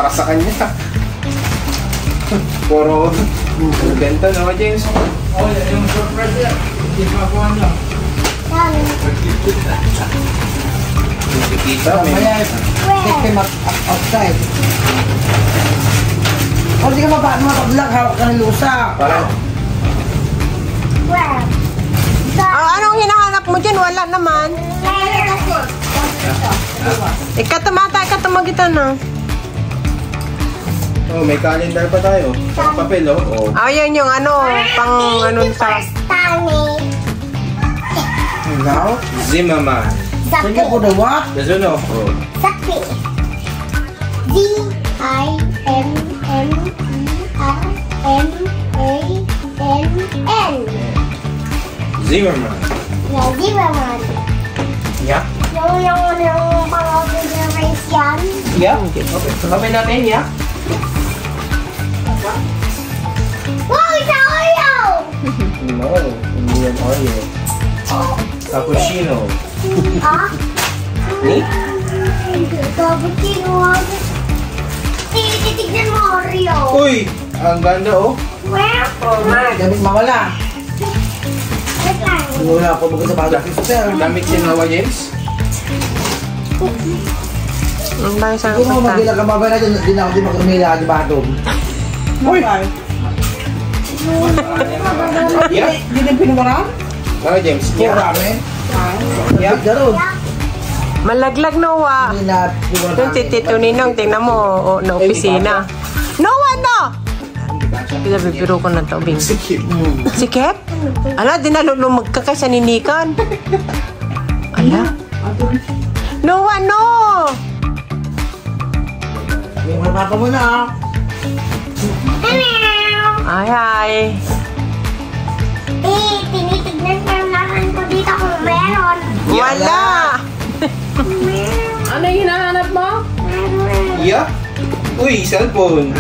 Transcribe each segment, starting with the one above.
para sa kanya. Puro benta na James. Oh, yung surprise yan. Hindi pa ako ano. Kita may. Take him outside. O, di ka mapag-vlog, hawak ka ng lusa. Parang. Anong hinahanap mo dyan? Wala naman. Ikatamagitan na. Oh, may calendar pa tayo. Sa papel, oh. Ayan yung ano, pang ano sa... Now? Zimmerman. Thank you for the what? Doesn't know. Oh. Zaki. Z-I-M-M-E-R-M-A-N-N. Zimmerman. Yeah, Zimmerman. Yeah? Yung pang-organize yan. Yeah? Okay. Kapay natin, yeah? Wow, it's a Oreo! No, hindi yan Oreo. Cappuccino. Ah? Ni? Cappuccino. Titignan mo Oreo. Uy! Ang ganda, oh. Where? Gamit mawala. Wait lang. Wala ako bago sa bagay. Sir. Damit sinawa, James. Ang bahay sa Kung mo magila ka mabay na dyan, di na ako di magkamila di batong. Uy! Yeah? Di na pinumaraan? Ano, James? Yeah. Marami. Yeah. Daron. malaglag Noah. Doon si Tito Ninong, tingnan mo, na opisina. Noah, no! Pinabibiro ko na ito, Bing. Sikip. Sikip? Ala, di na magkakasya ninikan. Ala? Noah, no! Yung papa mo na. Ay, ay. Tinitignan pa naman ko dito kung meron. Wala! Ano yung hinahanap mo? Yeah? Uy, cellphone.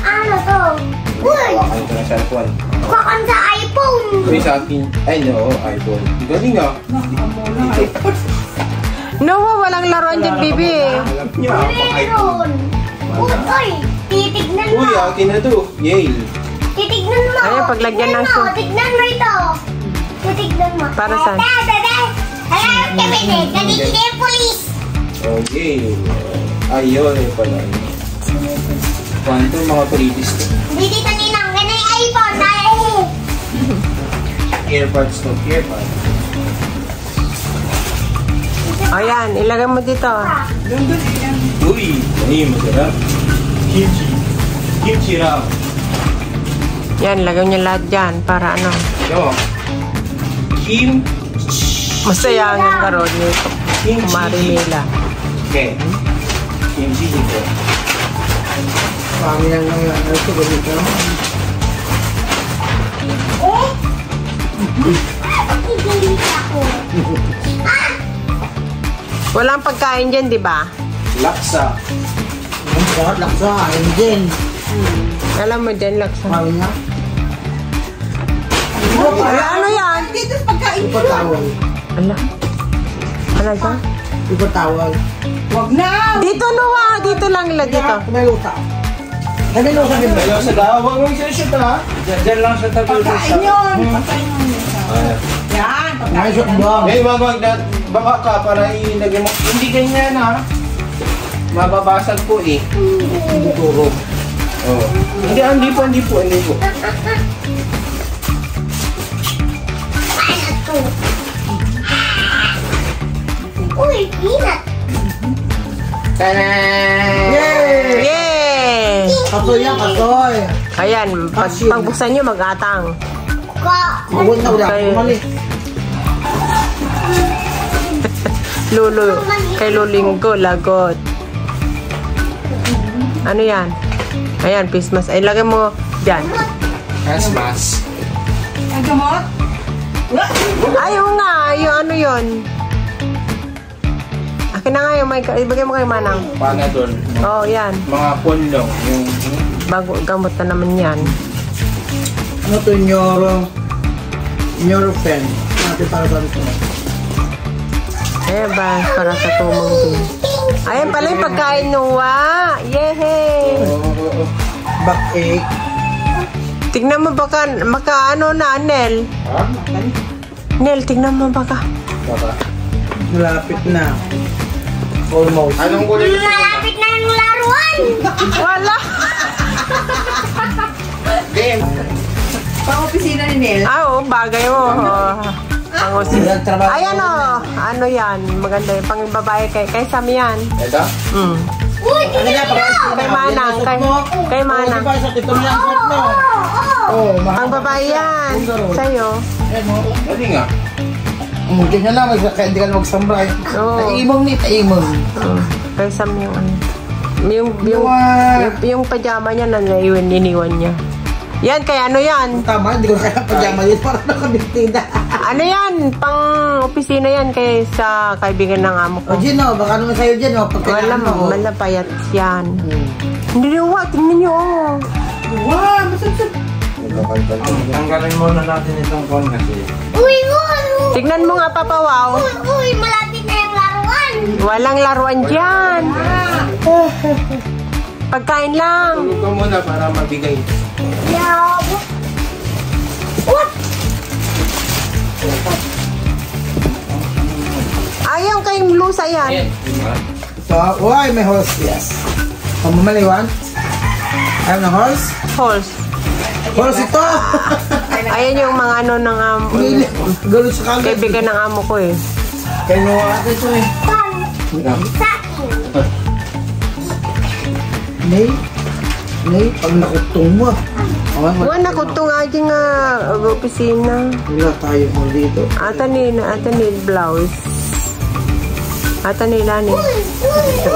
Ano to? Uy! Ano ito na cellphone? Kukan sa iPhone! Uy, sa akin. Ay, no, iPhone. Galing ah. Noah, walang laruan dyan, baby. Alam niyo ah, pang iPhone. Meron! Uy! Titignan mo! Uy, akin na to. Yale. Titignan mo! Ayun, paglagyan ng Tignan mo! Tignan mo ito! Titignan mo. Para saan? Alam kami din! Ganito yung police! Okay. Ayun, eh pala. Kwanto mga previous to. Hindi dito ninang. Ganito yung iPhone dahil Earbuds to. Earbuds. Ayan, ilagay mo dito. Uy, ay masarap. Kimchi. Kimchi raw. Yan, lagay niyo lahat dyan para ano. Yo. Kim. Masaya ang karoon niyo. Kimchi. Marinela. Okay. Kimchi dito. Kami lang ng ito ganito. Igilit ako. Walang pagkain dyan, di ba? Laksa. Ang sarap laksa. Engine. Alam mo dyan, laksa. Kami na. Ano yan? Dito sa pagkain. Ipatawag. Ala. Ano dyan? Ipatawag. Wag na! Dito, Noah. Dito lang ila dito. May luta. May luta din ba? Ayaw sa daw. Huwag mong isa-shoot ha. Diyan lang sa tabi. Pagkain yun! Pagkain yun. Yan! May shot ba? Eh, wag na. Baka ka para ilagay mo. Hindi ganyan ha. Mababasag po eh. Hindi turo. Oh. Hindi po. Ano to? Uy, peanut! Tanan! Yay! Yay! Kasoy yan, kasoy. Ayan, pagbuksan nyo, mag-atang. Mawag na wala. Okay. Mali. Lolo, kay Lolinggo, lagot. Ano yan? Ayan, Christmas. Ay, lagay mo dyan. Christmas. Ang gamot? Ayaw nga, yung ano yun. Akin na nga yung may, ibigay mo kay Manang. Panadol. Oo, yan. Mga pondong. Yung Bago, gamot na naman yan. Ano to Neurofen. Natin para sa ito. Eh ba, para sa tumong din. Ting! Ayan pala yung pagkain Noah. Yehey! Back-ache. Tignan mo baka ano na, Nel. Ha? Nel, tignan mo baka. Baka. Malapit na. Almost. Anong kulay gusto mo? Malapit na yung laruan. Wala. Game. Pang-opisina ni Nel. Oo, bagay mo. Walang trabaho. Ayan o. Ano yan? Maganda yung pang babae kay Sam yan. Ito? Mm. Uy, tingnan mo. Kay Manang. Kay Manang. Diba, sa tito mo lang suot mo. Oh, Pang babae yan. Sa'yo. Hindi nga. Tingnan lang, kaya hindi ka na magsambray. Oo. Taimong ni taimong. Kay Sam yung ano. Yung pajama niya na iniwan niya. Yan, kaya ano yan? Tama, hindi ko na kaya pajama yun. Parang nakabitida. Ano yan? Pang opisina yan kay sa kaibigan ng amo ko. O, Gino, baka naman sa'yo dyan, o. Wala mo, malapayat yan. Hindi niyo, tingnan niyo. Wow, masasap. Tanggalin muna natin itong phone kasi. Uy. Tignan mo nga, Papa Wow. Uy, malapit na yung laruan. Walang laruan dyan. Pagkain lang. Tulog ka muna para mabigay. Yeah. What? Ayaw kayong lusa yan. So, why may horse? Yes. Pamamaliwan? Ayaw ng horse? Horse. Horse ito! Ayan yung mga ano ng amo. Galit sa kagad. Kaibigan ng amo ko eh. Kaya mo ate ito eh. Sa akin. Nay, pag nakutong mo. Wala na kung nga nga opisina. Wala tayo mo dito. Ata ni blouse. Ata ni Lani.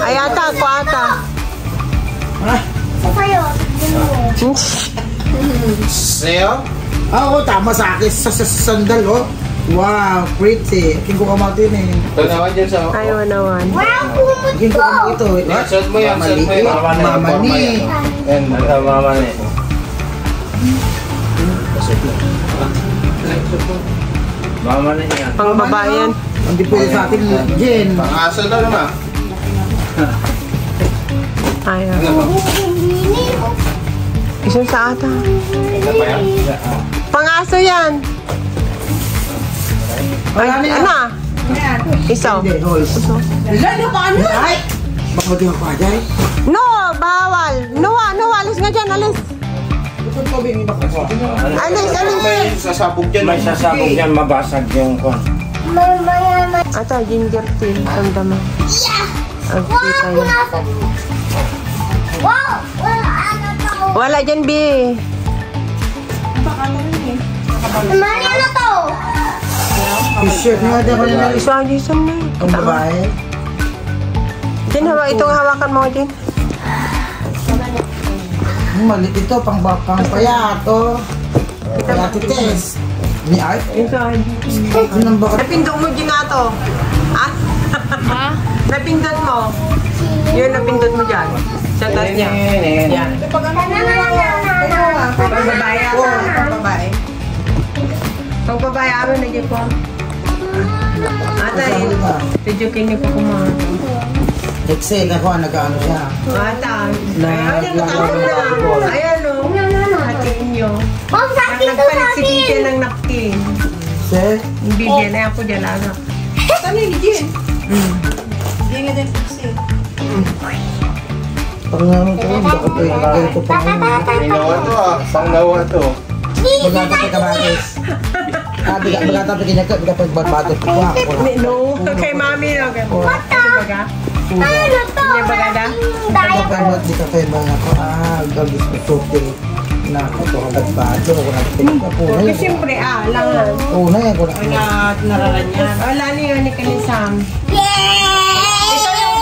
Ay ata ako ata. Ha? Sa kayo. Sa'yo? Oo, tama sa akin. Sa sandal, oh. Wow, pretty. King ko kamatin eh. Tanawan dyan sa... Ayaw naman. Wow, kumot King ko kamatin ito eh. Yan, suot mo yan, suot mo yan. Mama ni. Yan, mama ni. Mama ni yan. Pang babae yan. Hindi pwede sa atin, Jen. Pang-aso daw naman. Ayaw. Ano ba? Isang sa ata. Ano ba yan? Pangaso yan. Wala na yan. Ano? Isaw. Hindi, horse. Wala na pa ano? Ay! Baka di mapagay. No, bawal. No, alis nga dyan, alis. Ito ko bin iba ko. Alis. May sasabog dyan. May sasabog dyan, mabasag yung kon. Mamaya. Ata, ginger tea. Tanda mo. Ang Wow, kita yun. punasan. Wow, wala ano to. Wala dyan, B. Mali ano to? T-shirt nga din ako na nalis. Isa, Jason na. Ang babae. Jen, itong hawakan mo, Jen. Malit ito, pang payat, oh. Payat test. Ni Art. Ito, Anong bakit? napindot mo, Jen, nga to. Ha? Napindot mo. Yun, napindot mo dyan. Sa taas niya. Yan. Pang babae ata. Pang babae. Pang babae, ano na dyan po? Ata, tijukin niyo po kumain. Excel ako, nag-ano siya. Ata. Ayan, nakakot na. Ayan, o. Hatiin niyo. Mom, sa akin to, sa Nagpalit si akin. Bijan ng napkin. Sir? Yung Bijan, ay ako dyan, ano. Pang naman ito, bakit ito yung ganito pang Pinawa to ah. Panglawa to. Bagata ka bakit? Bagata pa kinaka, biga pag bagbato ko ako. No, kay mami, no. What the? Baga? Ano to? Hindi ba ganda? Daya. Bakit di ka kayo mga ko, gagis ko tote. Na ito ang bagbato, ako natin ka po. Porque siyempre, langan. Oo na yan, ko na. Nararan yan. Wala niyo ni Kanisam. Yay! Ito yung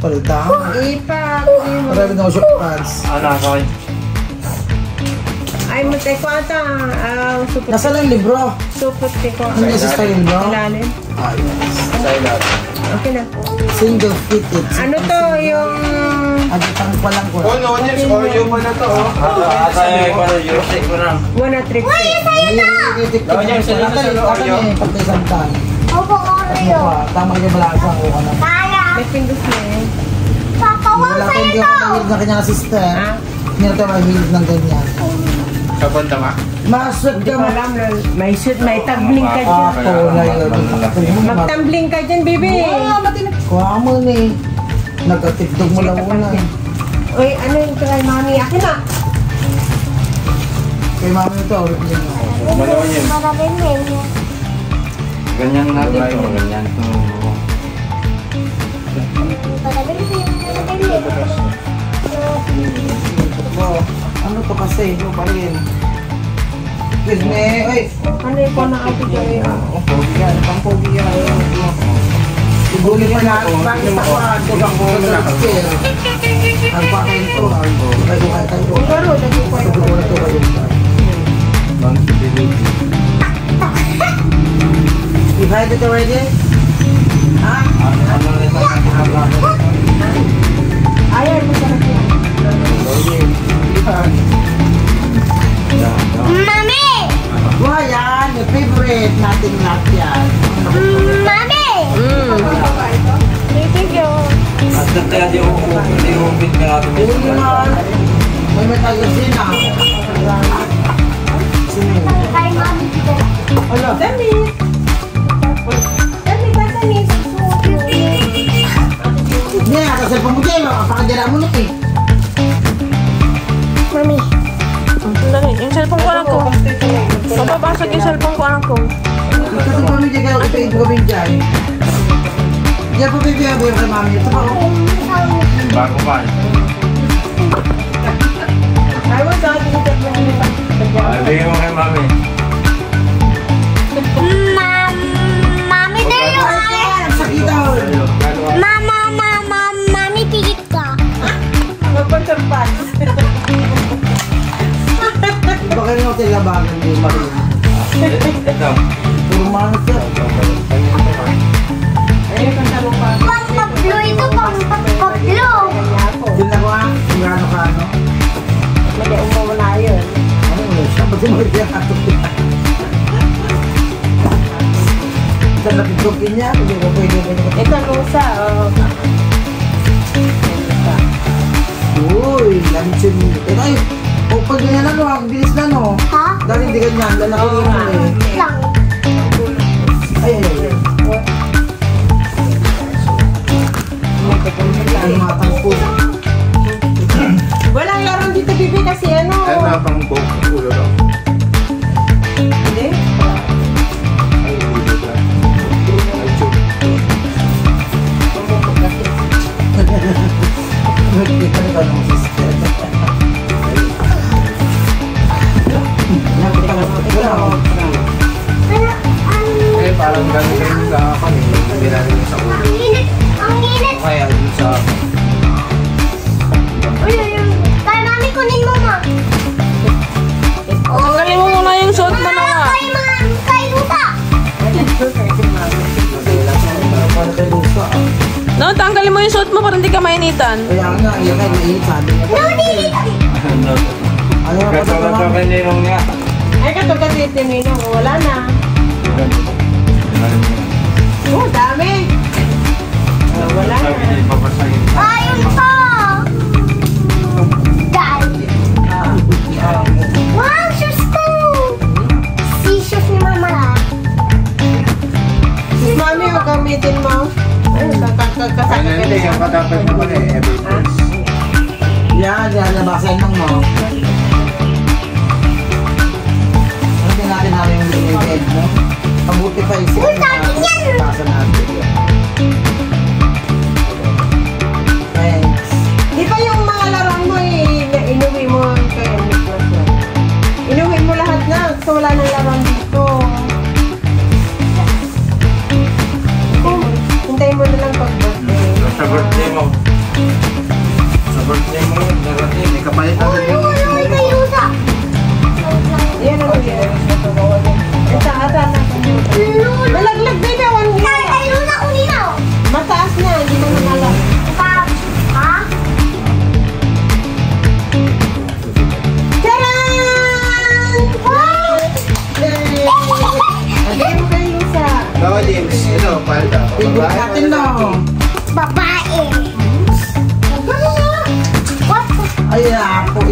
Palda. ipa. Marami na ako short pants. Ano ako? Ay, matay ko ata. Supot. Nasaan ang libro? Supot ko. Hindi sa style libro? Ilalim. Ayos. Sa ilan. Okay na. Single fitted. Ano to, yung... Agitang pa lang ko. Oh, no, yes. Oreo pa na to. Ata yung Oreo. Take ko na. One at trip. Daw niya, isa lang sa Oreo. Pagkaisan tayo. Opo, Oreo. Tama yung malasa ko. Kaya. May pindos na eh. Papa, wag Wala sa'yo hindi to. ako mahilig ng kanyang sister. Ah? Hindi na tayo mahilig ng ganyan. Sa banda ma? Masok Hindi ka ko alam na may shoot, may tabling ka dyan. Ako na yun. Magtambling ka dyan, baby. Kuha mo ni. Nagkatigdog mo lang muna. Uy, ano yung kay mami? Akin na. Kay mami ito. Malawan yun. Maraming menu. Ganyan na tayo. Ganyan. Maraming menu. Ano to kasi? Ito pa rin. Excuse me. Uy. Ano yung ko na ate dyan? Pogi yan. Pang pogi yan. Ibuli pa na. Bakit ako ito kang pogi na. Nagpakain to. Nagpakain tayo. Pero, daging ko Ito ko na to kayo. You had it already? Ha? Ayan, masarap yan. Mami! Wah, yan. Your favorite. Nating lahat yan. Mami! Thank you. Uy, naman. May tayo sina. Sino? Kay mami dito. Ala. Damit. Damit, damit. Hindi, kasi pamudelo. Kapakadira mo na eh. Mami. Dali, yung cellphone ko anak ko. Papapasok yung cellphone ko anak ko. Kasi pamilya kayo, ito kami dyan. Diyan po bibigyan mo yung kay mami. Ito pa ako. Bago pa. I was out in the Bigyan mo kay mami. Mami tayo ay. Sakit daw. Mami pigit ka. Magpagsampan. Baka rin ako tilabagan ni Maria. Ito. Puro mga siya. Ayun ang tanong pa. Pang-paplo ito, pang-paplo. Yun na ko ah. Kung ano ka ano. Mali, umawala yun. Ano mo siya? Ba't mo rin ako? Ito napitukin niya. Hindi ko pwede ganyan. Ito, lusa. Uy, luncheon mo. Ito ay, pag ganyan ano, ang bilis na no. Ha? Dahil hindi ganyan, lalaki yun eh. Lang. Ay, ay, ay. Ay, matang po. Walang laro dito, Bibi, kasi ano. Ano na pang ulo daw? Hindi. Ay, ulo daw. Ay, chuk. Kita na ba ng sister? Eh, parang gano'n rin sa kami. Hindi natin sa ulo. Ang init. Ang init. Kaya dun sa... Uy, kay mami kunin mo ma. Tanggalin mo muna yung suot mo na nga. Kay mami, kay Luta. Para kay Lusa. No, tanggalin mo yung suot mo para hindi ka mainitan. Kaya nga, yan ay mainit sabi niya. No, dili. Ano na pa Katulad sa naman? kanilong niya. Ay, kato kasi tinino. Wala na. Oh, dami. Wala na. Sabi niya, papasagin. Ayun pa. Dal. Wow, shoes ko. Si shoes ni mama. Si mami, o gamitin mo. Ay, kasama Hindi, yung patapos naman eh. Every place. Yan, yan, nabasan lang mo. Hindi natin namin yung linigid, no? Mabuti pa yung Uy, dami yan. Basa natin. Thanks. Di ba yung mga laruan mo, inuwi mo kay Nicholas na? Inuwi mo lahat na. So, wala nang laruan dito. Hintayin mo na lang pag-birthday. Sa birthday mo. Sa birthday mo, darating. May kapalit na rin. Uy, kay Luta. Yan ang yan. Ata na. Lulu. Malaglag din ako. Kay Luta kunin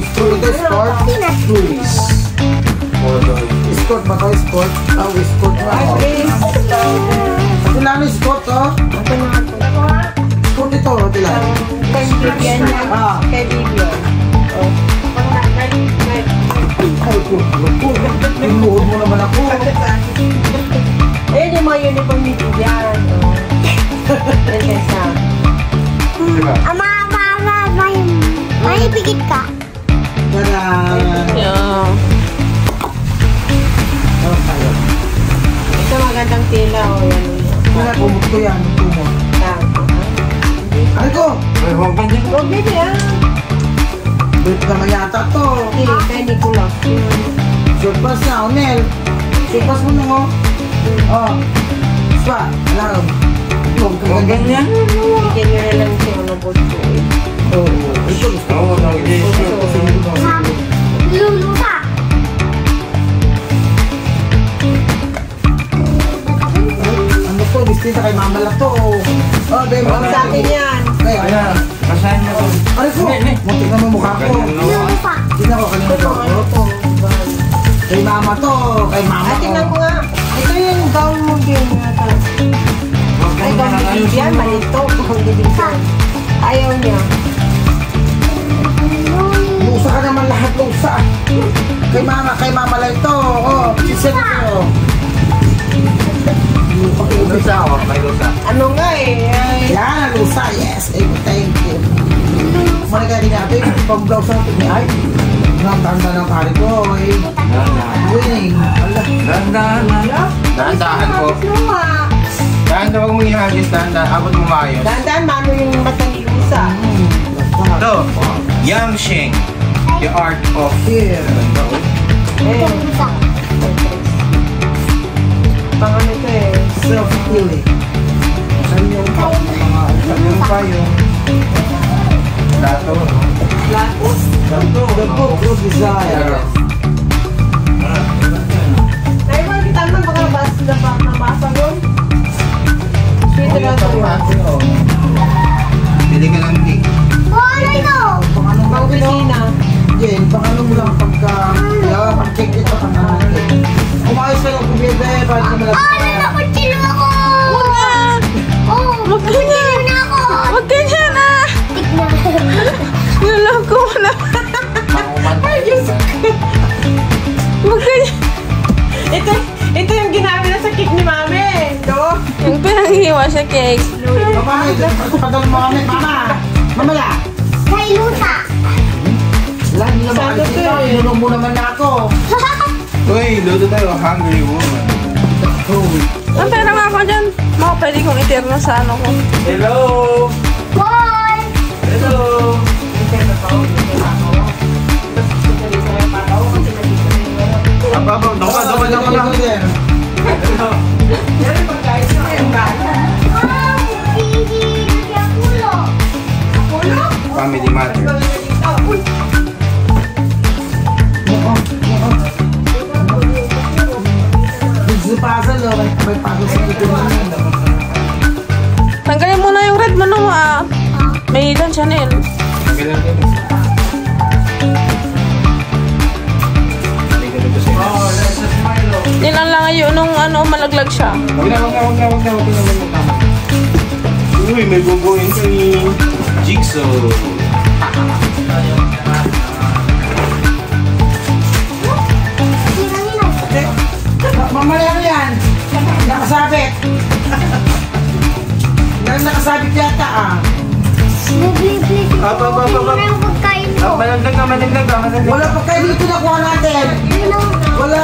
Sport ito, sport. Toys. Sport ba ito? Sport? Oh, sport ba? Sila ano sport, oh? Sport ito, sila. Ah. Kay Vivian. Ay, inuhod mo naman ako. Ayun yung mga uniform ni Vivian. Yan kay Sam. Diba? May pigit ka. Tara. Yeah. Oh, tayo. Ito magandang tila. O yan. Wala, kumot ko yan. Kumot. Ay ko! Ay, huwag ba dyan? Oh, baby ah. Bait naman yata to. Kay Nicolas. Surpas na, Onel. Surpas mo nung, oh. Oh. Spa, alam. Huwag ganyan. Bigyan nyo na lang siya ng boto. Oh, ito gusto Oo, Lulusa. ano to, bisita kay mama lang to. Oh, babe, Huwag sa akin yan. Ay, Ayan. Basahin mo to. Ay ko, muntik na mo mukha ko. Lulusa. Tingnan ko kanina to. Kay mama to, kay mama Ah, tingnan ko ko. nga. Ito yung gown mo din. Ay, gown ni Vivian. Malito. Gown ni Vivian. Ayaw niya. Lusa ka naman lahat, lusa. Kay mama lang to. Oh, sisir ko. Lusa ako, may lusa. Ano nga eh. Ay, Yan, lusa, yes. Thank you. Muna kaya din natin, pang-blouse natin ni Ay. Nakatanda ng pari ko, eh. Winning. Allah. Dahan-dahan po. Dahan-dahan, huwag mong ihagis. Dahan-dahan, abot mo maayos. dahan-dahan, mano yung mata ni Lusa. Ito, Yang Sheng. The art of... Here. Eh, pang ano ito eh. Self-healing. Saan yung pa yung Dato. Lapos. the book of desire. Ay, mga kita naman baka nabasa doon. Sweet na ito yun. Bili ka ng cake. Ano ito? Pang kusina. Jen, paano mo lang pag-check ito ka na natin. Umayos ka lang kung bebe, bakit ka malagay. Nakutsilo ako! Oh, Wag ganyan. na ako! Wag ganyan ah. Niloko mo na. Ay, Diyos ko. Wag ganyan. Ito yung ginamit na sa cake ni Mami. No? Yung pinanghiwa sa cake. Mama, padal mo kami, mama. Mamala. Kay Lusa. Lagi na makalis ito, inulong mo naman na ako. Uy, luto tayo. Hungry woman. Ang pera nga ako dyan. Mga pwede kong itirno sa ano ko. Hello! Boy! Hello! Ababaw, doka na pala. Family matter. Puzzle, may puzzle sa ito naman. Tanggalin mo na yung red mo no ah. May ilan Chanel. Ganun din. Yan ang lang yun nung ano malaglag siya. Huwag na. Uy, may bubuin kay Jigsaw. Mamaya ano yan? Nakasabit. Nakasabit yata ah. Managdag. Wala pa kayo dito nakuha natin. Wala.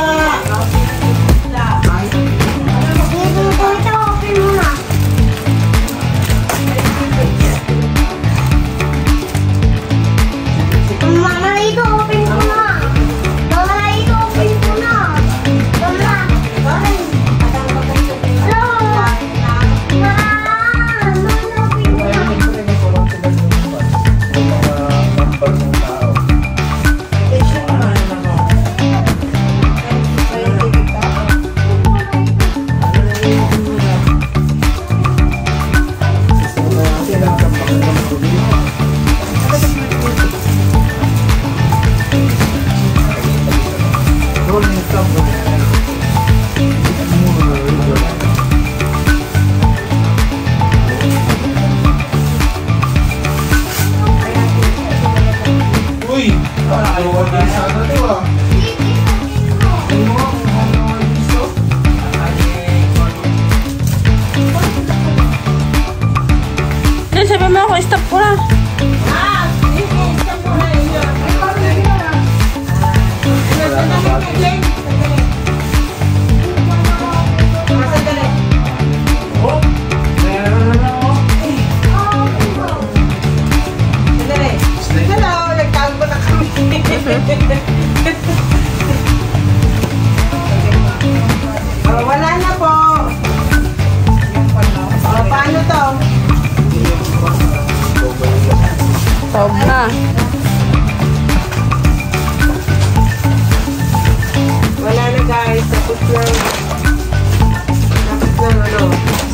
Mama, ito open ko na. Mama, ito open ko na. Mama. Hello. Mama, open ko na. Lagi sana to ah. Then, sabi mo ako, stop ko na. Wala na po. Paano to? Tawag na. Wala na guys. Tapos na. Tapos na ano.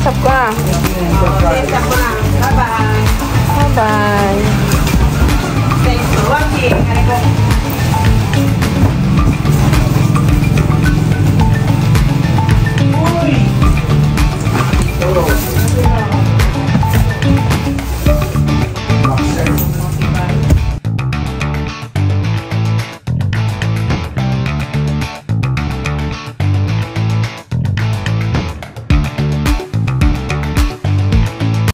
Stop ka. Stop ko na. Bye-bye. Bye-bye. Thanks for watching. Uy!